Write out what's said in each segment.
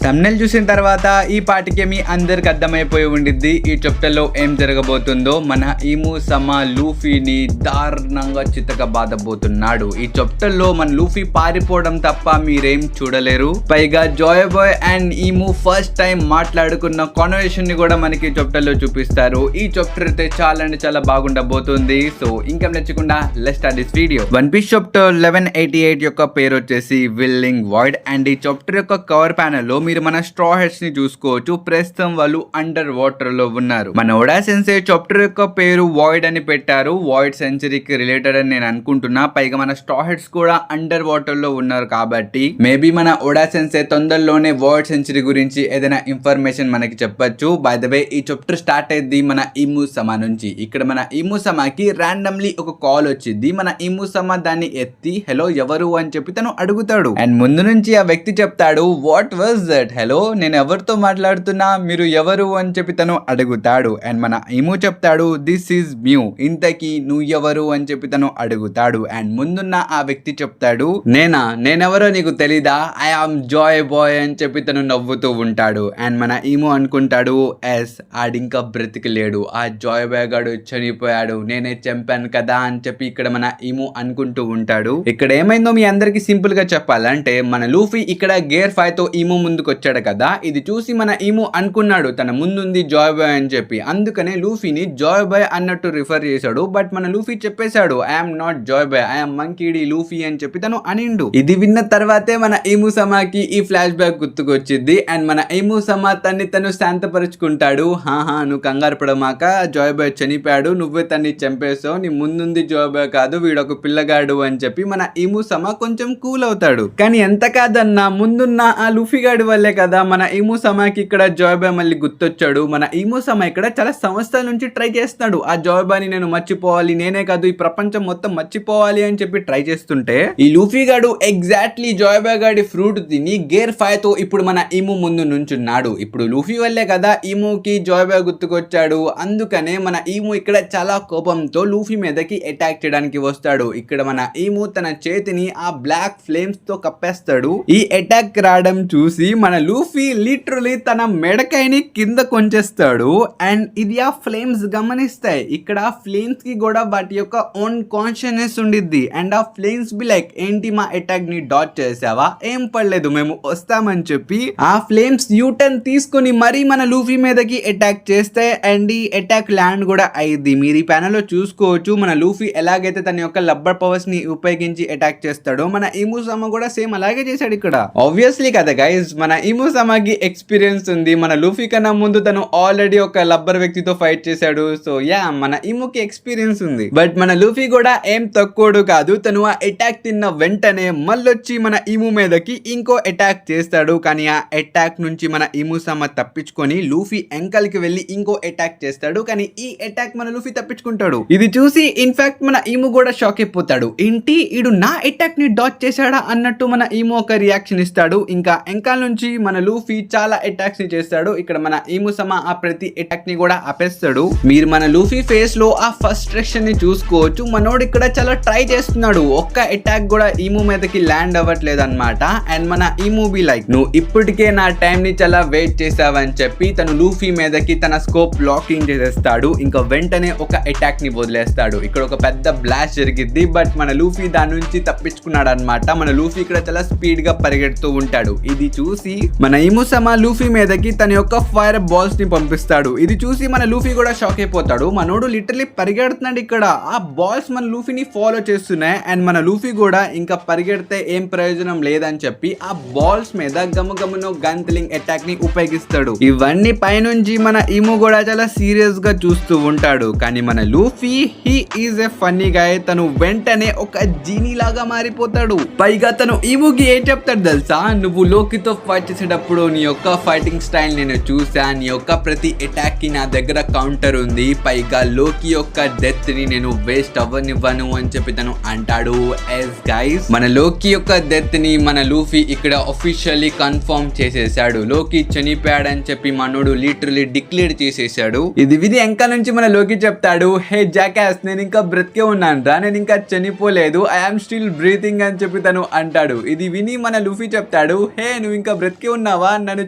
Thumbnail చూసిన తర్వాత ఈ పాటికే మీ అందరికి అర్థమైపోయి ఉండిద్ది ఈ చాప్టర్ లో ఏం జరగబోతుందో. మన ఈము సమా లూఫీని దారుణంగా బాధబోతున్నాడు. ఈ చాప్టర్ లో మన లూఫీ పారిపోవడం తప్ప మీరేం చూడలేరు. పైగా జాయ్ బాయ్ అండ్ ఈము ఫస్ట్ టైం మాట్లాడుకున్న కాన్వర్సేషన్ ని కూడా మనకి చాప్టర్ లో చూపిస్తారు. ఈ చాప్టర్ అయితే చాలా బాగుండబోతుంది. సో ఇంకా నచ్చకుండా let's start this video. One piece chapter 1188 యొక్క పేరు వచ్చేసి విల్లింగ్ వాయిడ్ అండ్ ఈ చాప్టర్ యొక్క కవర్ ప్యానెల్ లో మీరు మన స్ట్రా హెడ్స్ ని చూసుకోవచ్చు. ప్రస్తుతం వాళ్ళు అండర్ వాటర్ లో ఉన్నారు. మన ఓడా సెన్సే చాప్టర్ యొక్క పేరు వాయిడ్ అని పెట్టారు. వాయిడ్ సెంచరీకి రిలేటెడ్ అని నేను అనుకుంటున్నా. పైగా మన స్ట్రా హెడ్స్ కూడా అండర్ వాటర్ లో ఉన్నారు కాబట్టి మేబీ మన ఓడా సెన్సే తొందరలోనే వాయిడ్ సెంచరీ గురించి ఏదైనా ఇన్ఫర్మేషన్ మనకి చెప్పొచ్చు. బై ద వే ఈ చాప్టర్ స్టార్ట్ అయింది మన ఈము సమా నుంచి. ఇక్కడ మన ఈము సమాకి ర్యాండమ్లీ ఒక కాల్ వచ్చింది. మన ఈము సమా దాన్ని ఎత్తి హలో ఎవరు అని చెప్పి తను అడుగుతాడు. అండ్ ముందు నుంచి ఆ వ్యక్తి చెప్తాడు వాట్ వాజ్ దట్, హలో నేను ఎవరితో మాట్లాడుతున్నా, మీరు ఎవరు అని చెప్పి తను అడుగుతాడు. అండ్ మన ఈము చెప్తాడు దిస్ ఈజ్ మ్యూ, ఇంతకీ నువ్వు ఎవరు అని చెప్పి తను అడుగుతాడు. అండ్ ముందున్న ఆ వ్యక్తి చెప్తాడు నేనెవరో నీకు తెలీదా, ఐ ఆమ్ జాయ్ బాయ్ అని చెప్పి తను నవ్వుతూ ఉంటాడు. అండ్ మన ఈము అనుకుంటాడు ఎస్ ఆడింకా బ్రతికలేడు, ఆ జాయ్ బాయ్ గాడు చనిపోయాడు, నేనే చంపాను కదా అని చెప్పి ఇక్కడ మన ఈము అనుకుంటూ ఉంటాడు. ఇక్కడ ఏమైందో మీ అందరికి సింపుల్ గా చెప్పాలంటే మన లూఫీ ఇక్కడ గేర్ 5 తో ఈము ముందుకు వచ్చాడు కదా. ఇది చూసి మన ఈము అనుకున్నాడు తన ముందుంది జాయ్ బాయ్ అని చెప్పి. అందుకనే లూఫీని జాయ్ బాయ్ అన్నట్టు రిఫర్ చేశాడు. బట్ మన లూఫీ చెప్పేశాడు I'm not joy boy, I'm monkey D Luffy అని చెప్పి తను అనిండు. ఇది విన్న తర్వాతే మన ఈము సమాకి ఈ ఫ్లాష్ బ్యాక్ గుర్తుకొచ్చింది. అండ్ మన ఈము సమా తను శాంతపరుచుకుంటాడు. నువ్వు కంగారు పడమాక, జాయ్ బాయ్ చనిపోయాడు, నువ్వే తన్ని చంపేసావు, నీ ముందుంది జాయ్ బాయ్ కాదు, వీడొక పిల్లగాడు అని చెప్పి మన ఈము సమా కొంచెం కూల్ అవుతాడు. కానీ ఎంత కాదన్నా ముందున్న ఆ లూఫీ గాడి వల్లే కదా మన ఈము సమాకి ఇక్కడ జాయ్ బాయ్ మళ్ళీ గుర్తొచ్చాడు. మన ఈము సమా ఇక్కడ చాలా సంవత్సరాల నుంచి ట్రై చేస్తున్నాడు ఆ జాయ్ బాయ్ ని నేను మర్చిపోవాలి, నేనే కాదు ఈ ప్రపంచం మొత్తం మర్చిపోవాలి అని చెప్పి ట్రై చేస్తుంటే ఈ లూఫీ గాడు ఎగ్జాక్ట్లీ జాయ్ బాయ్ గాడి ఫ్రూట్ తిని గేర్ 5 తో ఇప్పుడు మన ఈము ముందు నుంచున్నాడు. ఇప్పుడు లూఫీ వల్లే కదా ఈముకి జాయ్ బాయ్ గుర్తుకొచ్చాడు. అందుకనే మన ఈము ఇక్కడ చాలా కోపంతో లూఫీ మీదకి అటాక్ చేయడానికి వస్తాడు. ఇక్కడ మన ఈము తన చేతిని ఆ బ్లాక్ ఫ్లేమ్స్ తో కప్పేస్తాడు. ఈ అటాక్ రావడం చూసి మన లూఫీ లిటరలీ తన మెడకాయని కింద కొంచేస్తాడు. అండ్ ఇది ఆ ఫ్లేమ్స్ గమనిస్తాయి. ఇక్కడ ఫ్లేమ్స్ కి కూడా వాటి యొక్క ఓన్ కాన్షియస్నెస్ ఉండిద్ది. అండ్ ఆ ఫ్లేమ్స్ బి లైక్ ఏంటి మా అటాక్ ని డాట్ చేసావా, ఏం పడలేదు మేము వస్తామని చెప్పి ఆ ఫ్లేమ్స్ యూటర్న్ తీసుకుని మరీ మన లూఫీ మీదకి అటాక్ చేస్తే అండ్ ఈ అటాక్ ల్యాండ్ కూడా అయింది. మీరు ఈ ప్యానెల్ లో చూసుకోవచ్చు మన లూఫీ ఎలాగైతే తన యొక్క లబ్బర్ పవర్స్ ని ఉపయోగించి అటాక్ చేస్తాడో మన ఈము సమా కూడా సేమ్ అలాగే చేశాడు. ఇక్కడ ఆబ్వియస్లీ కదా గైస్ మన ఈము సమాకి ఎక్స్పీరియన్స్ ఉంది. మన లూఫీ కన్నా ముందు తను ఆల్రెడీ ఒక లబ్బర్ వ్యక్తితో ఫైట్ చేశాడు. సో యా మన ఈముకి ఎక్స్పీరియన్స్ ఉంది. బట్ మన లూఫీ కూడా ఏం తక్కువడు కాదు. తను ఆ అటాక్ తిన్న వెంటనే మళ్ళొచ్చి మన ఈము మీదకి ఇంకో అటాక్ చేస్తాడు. కానీ ఆ అటాక్ నుంచి మన ఈము సమా తప్పించుకొని లూఫీ ఎంకల్ కి వెళ్ళి ఇంకో అటాక్ చేస్తాడు. కానీ ఈ అటాక్ మన లూఫీ తప్పించుకుంటాడు. ఇది చూసి ఇన్ఫాక్ట్ మన ఈము కూడా షాక్ అయిపోతాడు. ఏంటి ఈడు నా అటాక్ ని డాచ్ చేశాడా అన్నట్టు మన ఈము ఒక రియాక్షన్ ఇస్తాడు. ఇంకా ఎంకల్ నుంచి మన లూఫీ చాలా అటాక్స్ ని చేస్తాడు. ఇక్కడ మన ఈము సమా ఆ ప్రతి అటాక్ ని కూడా ఆపేస్తాడు. మీరు మన లూఫీ ఫేస్ లో ఆ ఫ్రస్ట్రేషన్ ని చూసుకోవచ్చు. మనోడు ఇక్కడ చాలా ట్రై చేస్తున్నాడు. ఒక్క అటాక్ కూడా ఈము మీదకి ల్యాండ్ అవ్వట్లేదు అనమాట. అండ్ మన ఈము బి లైక్ నువ్వు ఇప్పటికే నా టైం ని చాలా వెయిట్ చేసావని చెప్పి తను లూఫీ మీదకి తన స్కోప్ లాకింగ్ చేసేస్తాడు. ఇంకా వెంటనే ఒక అటాక్ ని వదిలేస్తాడు. ఇక్కడ ఒక పెద్ద బ్లాస్ట్ జరిగిద్ది. బట్ మన లూఫీ దాని నుంచి తప్పించుకున్నాడు అనమాట. మన లూఫీ ఇక్కడ చాలా స్పీడ్ గా పరిగెడుతూ ఉంటాడు. ఇది చూసి మన ఈము సమా లూఫీ మీదకి తన యొక్క ఫైర్ బాల్స్ ని పంపిస్తాడు. ఇది చూసి మన లూఫీ కూడా షాక్ అయిపోతాడు. మనోడు లిటరలీ పరిగెడుతున్నాడు. ఇక్కడ ఆ బాల్స్ మన లూఫీని ఫాలో చేస్తున్నాయి. అండ్ మన లూఫీ కూడా ఇంకా పరిగెడితే ఏం ప్రయోజనం లేదని చెప్పి ఆ బాల్స్ మీద గమగమను గన్థ్లింగ్ అటాక్ ని ఉపయోగిస్తాడు. ఇవన్నీ పైనుంచి మన ఈము కూడా చాలా సీరియస్ గా చూస్తూ ఉంటాడు. కానీ మన Luffy he is a funny guy. తను వెంటనే ఒక జీనీ లాగా మారిపోతాడు. పైగా తను ఈముకి ఏం చెప్తాడు తెలుసా, నువ్వు లోకితో ఫైట్ చేసేటప్పుడు నీ యొక్క ఫైటింగ్ స్టైల్ నేను చూసా, నీ యొక్క ప్రతి అటాక్ కి నా దగ్గర కౌంటర్ ఉంది, పైగా లోకి యొక్క డెత్ ని నేను వేస్ట్ అవ్వనివ్వను అని చెప్పి తను అంటాడు. ఎస్ గైస్ మన లోకి యొక్క డెత్ ని మన లూఫీ ఇక్కడ అఫీషియల్లీ కన్ఫర్మ్ చేసేసాడు. లోకి చనిపోయాడని చెప్పి మనోడు లిటరలీ డిక్లేర్ చేసేసాడు. ఇది విధి ఎంకా నుంచి మన లోకి చెప్తాడు హే జాకాస్ నేను ఇంకా బ్రతికే ఉన్నాను రా, నేను ఇంకా చనిపోలేదు, ఐఎమ్ స్టిల్ బ్రీతింగ్ అని చెప్పి తను అంటాడు. ఇది విని మన లూఫీ చెప్తాడు హే నువ్వు ఇంకా బ్రతికే బతికే ఉన్నావా, నన్ను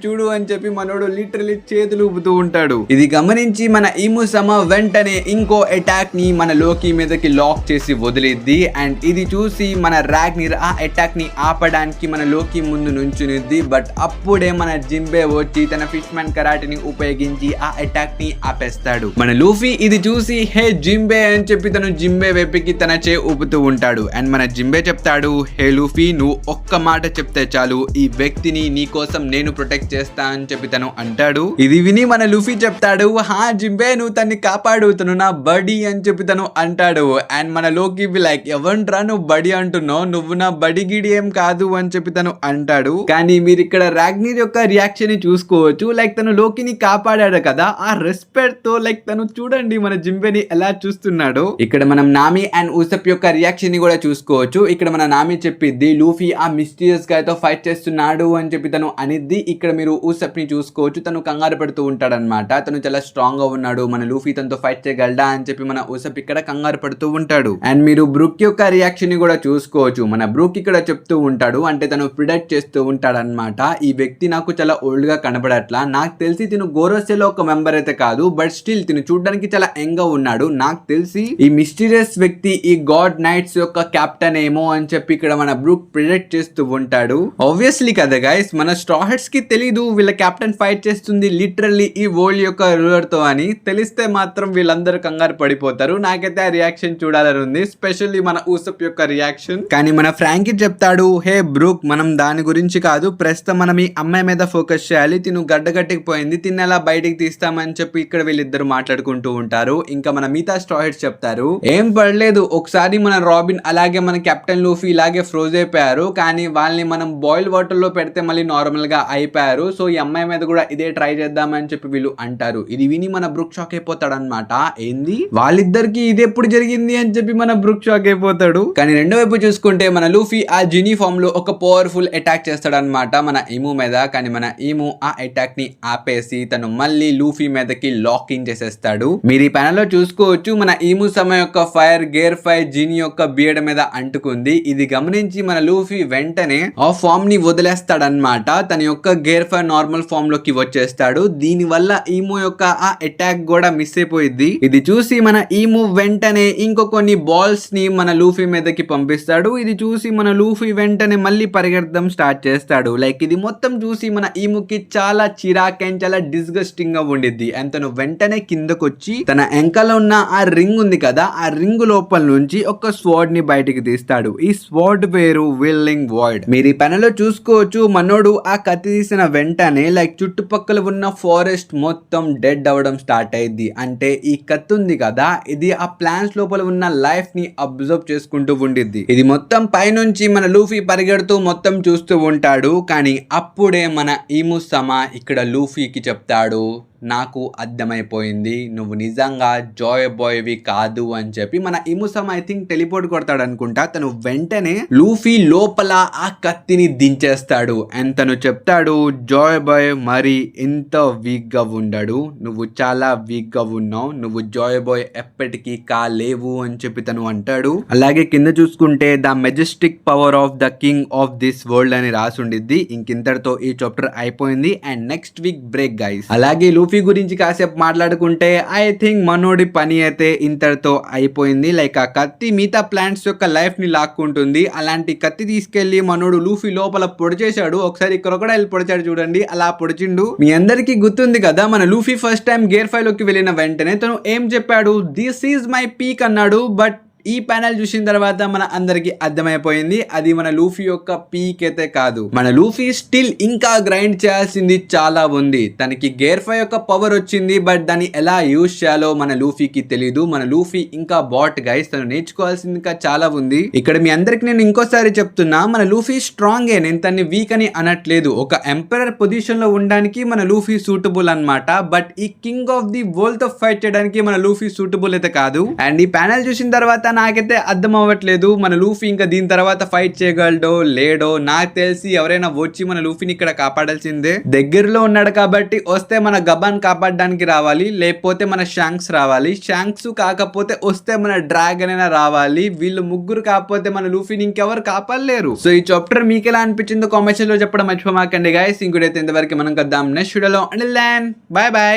చూడు అని చెప్పి మనోడు లిటరలీ చేతులు ఊపుతూ ఉంటాడు. ఇది గమనించి మన ఈము సమ వెంటనే ఇంకో అటాక్ ని మన లోకి మీదకి లాక్ చేసి వదిలిద్ది. అండ్ ఇది చూసి మన రాగ్నిర్ ఆ అటాక్ ని ఆపడానికి మన లోకి ముందు నుంచునిద్ది. బట్ అప్పుడే మన జింబే వచ్చి తన ఫిష్ మ్యాన్ కరాటిని ఉపయోగించి ఆ అటాక్ ని ఆపేస్తాడు. మన లూఫీ ఇది చూసి హే జింబే అని చెప్పి తను జింబే వైపుకి తన చే ఊపుతూ ఉంటాడు. అండ్ మన జింబే చెప్తాడు, హే లూఫీ నువ్వు ఒక్క మాట చెప్తే చాలు, ఈ వ్యక్తిని నీ కోసం నేను ప్రొటెక్ట్ చేస్తా అని చెప్పి తను అంటాడు. ఇది విని మన లూఫీ చెప్తాడు, హా జింబే నువ్వు తన్ని కాపాడు, తను నా బడి అని చెప్పి తను అంటాడు. అండ్ మన లోకి లైక్ ఎవంట్రా నువ్వు బడి అంటున్నావు, నువ్వు నా బడి గిడి ఏం కాదు అని చెప్పి తను అంటాడు. కానీ మీరు ఇక్కడ రాగ్నీర్ యొక్క రియాక్షన్ ని చూసుకోవచ్చు. లైక్ తను లోకిని కాపాడాడు కదా, ఆ రెస్పెక్ట్ తో లైక్ తను చూడండి మన జింబేని ఎలా చూస్తున్నాడు. ఇక్కడ మనం నామి అండ్ ఊసప్ యొక్క రియాక్షన్ ని కూడా చూసుకోవచ్చు. ఇక్కడ మన నామి చెప్పిద్ది లూఫీ ఆ మిస్టీరియస్ గాయ్ తో ఫైట్ చేస్తున్నాడు అని చెప్పి తను అనిద్ది. ఇక్కడ మీరు ఊసప్ ని చూసుకోవచ్చు, తను కంగారు పడుతూ ఉంటాడు అనమాట. తను చాలా స్ట్రాంగ్ గా ఉన్నాడు, మన లూఫీ తనతో ఫైట్ చేయగలడా అని చెప్పి మన ఊసప్ ఇక్కడ కంగారు పడుతూ ఉంటాడు. అండ్ మీరు బ్రూక్ యొక్క రియాక్షన్ ని కూడా చూసుకోవచ్చు. మన బ్రూక్ ఇక్కడ చెప్తూ ఉంటాడు, అంటే తను ప్రిడక్ట్ చేస్తూ ఉంటాడు అనమాట, ఈ వ్యక్తి నాకు చాలా ఓల్డ్ గా కనబడట్లా, నాకు తెలిసి తిను గోరోసెలో ఒక మెంబర్ అయితే కాదు, బట్ స్టిల్ తిను చూడడానికి చాలా యంగ్ గా ఉన్నాడు, నాకు తెలిసి ఈ మిస్టీరియస్ వ్యక్తి ఈ గాడ్ నైట్స్ యొక్క కెప్టెన్ ఏమో అని చెప్పి ఇక్కడ మన బ్రూక్ ప్రిడక్ట్ చేస్తూ ఉంటాడు. ఆబ్వియస్లీ కదా గైస్, మన స్ట్రా హెడ్స్ కి తెలీదు వీళ్ళ కెప్టెన్ ఫైట్ చేస్తుంది లిటరల్లీ ఈ వరల్డ్ యొక్క రూలర్ తో అని. తెలిస్తే మాత్రం వీళ్ళందరూ కంగారు పడిపోతారు. నాకైతే ఆ రియాక్షన్ చూడాలని ఉంది, స్పెషల్లీ మన ఊసప్ యొక్క రియాక్షన్. కానీ మన ఫ్రాంకీ చెప్తాడు, హే బ్రూక్ మనం దాని గురించి కాదు, ప్రస్తుతం మనం ఈ అమ్మాయి మీద ఫోకస్ చేయాలి, తిను గడ్డగట్టికి పోయింది, తిన్న ఎలా బయటికి తీస్తామని చెప్పి ఇక్కడ వీళ్ళిద్దరు మాట్లాడుకుంటూ ఉంటారు. ఇంకా మన మిగతా స్ట్రా హెడ్స్ చెప్తారు, ఏం పడలేదు, ఒకసారి మన రాబిన్ అలాగే మన కెప్టెన్ లూఫీ ఇలాగే ఫ్రోజ్ అయిపోయారు, కానీ వాళ్ళని మనం బాయిల్ వాటర్ లో పెడితే మళ్ళీ నార్మల్ గా అయిపోయారు, సో ఈ అమ్మాయి మీద కూడా ఇదే ట్రై చేద్దామని చెప్పి వీళ్ళు అంటారు. ఇది విని మన బ్రూక్ షాక్ అయిపోతాడు అనమాట, ఏంది వాళ్ళిద్దరికి ఇది ఎప్పుడు జరిగింది అని చెప్పి మన బ్రూక్ షాక్ అయిపోతాడు. కానీ రెండో వైపు చూసుకుంటే మన లూఫీ ఆ జినీ ఫామ్ లో ఒక పవర్ఫుల్ అటాక్ చేస్తాడు అనమాట మన ఈము మీద. కానీ మన ఈము ఆ అటాక్ ని ఆపేసి తను మళ్ళీ లూఫీ మీదకి లాకింగ్ చేసేస్తాడు. మీరు ఈ ప్యానెల్ లో చూసుకోవచ్చు, మన ఈము సమ యొక్క ఫైర్ గేర్ ఫైర్ జినీ యొక్క బియర్డ్ మీద అంటుకుంది. ఇది గమనించి మన లూఫీ వెంటనే ఆ ఫామ్ ని వదిలేస్తాడనమాట, తన యొక్క గేర్ ఫైర్ నార్మల్ ఫామ్ లోకి వచ్చేస్తాడు. దీని వల్ల ఈము యొక్క ఆ అటాక్ కూడా మిస్ అయిపోయింది. ఇది చూసి మన ఈము వెంటనే ఇంకో కొన్ని బాల్స్ ని మన లూఫీ మీదకి పంపిస్తాడు. ఇది చూసి మన లూఫీ వెంటనే మళ్ళీ పరిగెత్తడం స్టార్ట్ చేస్తాడు. లైక్ ఇది మొత్తం చూసి మన ఈముకి చాలా చిరాక్ అండ్ చాలా డిస్గస్టింగ్ గా ఉండిద్ది. అండ్ తను వెంటనే కిందకొచ్చి తన ఎంకలో ఉన్న ఆ రింగ్ ఉంది కదా, ఆ రింగ్ లోపల నుంచి ఒక స్వార్డ్ ని బయటికి తీస్తాడు. ఈ స్వార్డ్ పేరు విల్లింగ్ వాయిడ్. మీరు ఈ పనిలో చూసుకోవచ్చు, మనోడు ఆ కత్తి తీసిన వెంటనే లైక్ చుట్టుపక్కల ఉన్న ఫారెస్ట్ మొత్తం డెడ్ అవ్వడం స్టార్ట్ అయింది. అంటే ఈ కత్తి ఉంది కదా, ఇది ఆ ప్లాంట్స్ లోపల ఉన్న లైఫ్ ని అబ్జర్వ్ చేసుకుంటూ ఉండిద్ది. ఇది మొత్తం పైనుంచి మన లూఫీ పరిగెడుతూ మొత్తం చూస్తూ ఉంటాడు. కానీ అప్పుడే మన ఈము సమ ఇక్కడ లూఫీకి చెప్తాడు, నాకు అర్థమైపోయింది, నువ్వు నిజంగా జాయ్ బాయ్వి కాదు అని చెప్పి మన ఇముసమ్ ఐ థింక్ టెలిపోర్ట్ కొడతాడు అనుకుంటా. తను వెంటనే లూఫీ లోపల ఆ కత్తిని దించేస్తాడు. అండ్ తను చెప్తాడు, జాయ్ బాయ్ మరి ఇంత వీక్ గా ఉండడు, నువ్వు చాలా వీక్ గా ఉన్నావు, నువ్వు జాయ్ బాయ్ ఎప్పటికీ కాలేవు అని చెప్పి తను అంటాడు. అలాగే కింద చూసుకుంటే the Majestic power of the king of this world అని రాసి ఉండిద్ది. ఇంకింతటితో ఈ చాప్టర్ అయిపోయింది. And next week break guys. అలాగే లూఫీ గురించి కాసేపు మాట్లాడుకుంటే ఐ థింక్ మనోడి పని అయితే ఇంతటితో అయిపోయింది. లైక్ ఆ కత్తి మిగతా ప్లాంట్స్ యొక్క లైఫ్ ని లాక్కుంటుంది. అలాంటి కత్తి తీసుకెళ్లి మనోడు లూఫీ లోపల పొడిచేశాడు. ఒకసారి క్రొకడైల్ పొడిచాడు చూడండి, అలా పొడిచిండు. మీ అందరికి గుర్తుంది కదా, మన Luffy first time gear five లోకి వెళ్ళిన వెంటనే తను ఏం చెప్పాడు, దిస్ ఈజ్ మై పీక్ అన్నాడు. బట్ ఈ ప్యానెల్ చూసిన తర్వాత మన అందరికి అర్థమైపోయింది, అది మన లూఫీ యొక్క పీక్ అయితే కాదు. మన లూఫీ స్టిల్ ఇంకా గ్రైండ్ చేయాల్సింది చాలా ఉంది. తనకి గేర్ ఫైవ్ యొక్క పవర్ వచ్చింది, బట్ దాన్ని ఎలా యూజ్ చేయాలో మన లూఫీకి తెలీదు. మన లూఫీ ఇంకా బాట్ గైస్, తను నేర్చుకోవాల్సింది ఇంకా చాలా ఉంది. ఇక్కడ మీ అందరికి నేను ఇంకోసారి చెప్తున్నా, మన లూఫీ స్ట్రాంగే, నేను తన్ని వీక్ అని అనట్లేదు. ఒక ఎంపరర్ పొజిషన్ లో ఉండడానికి మన లూఫీ సూటబుల్ అన్నమాట. బట్ ఈ కింగ్ ఆఫ్ ది వరల్డ్ తో ఫైట్ చేయడానికి మన లూఫీ సూటబుల్ అయితే కాదు. అండ్ ఈ ప్యానెల్ చూసిన తర్వాత నాకైతే అర్థం అవ్వట్లేదు మన లూఫీ ఇంకా దీని తర్వాత ఫైట్ చేయగలడో లేడో. నాకు తెలిసి ఎవరైనా వచ్చి మన లూఫీని ఇక్కడ కాపాడాల్సిందే. దగ్గరలో ఉన్నాడు కాబట్టి వస్తే మన గబాన్ కాపాడడానికి రావాలి, లేకపోతే మన షాంక్స్ రావాలి. షాంక్స్ కాకపోతే వస్తే మన డ్రాగన్ అయినా రావాలి. వీళ్ళు ముగ్గురు కాకపోతే మన లూఫీని ఇంకెవరు కాపాడలేరు. సో ఈ చాప్టర్ మీకు ఎలా అనిపించిందో కామెంట్స్ లో చెప్పడం మర్చిపోమాకండి గైస్. ఇంకోటైతే ఇంతవరకు మనం కద్దాం నెక్స్ట్ వీడియోలో. And by by.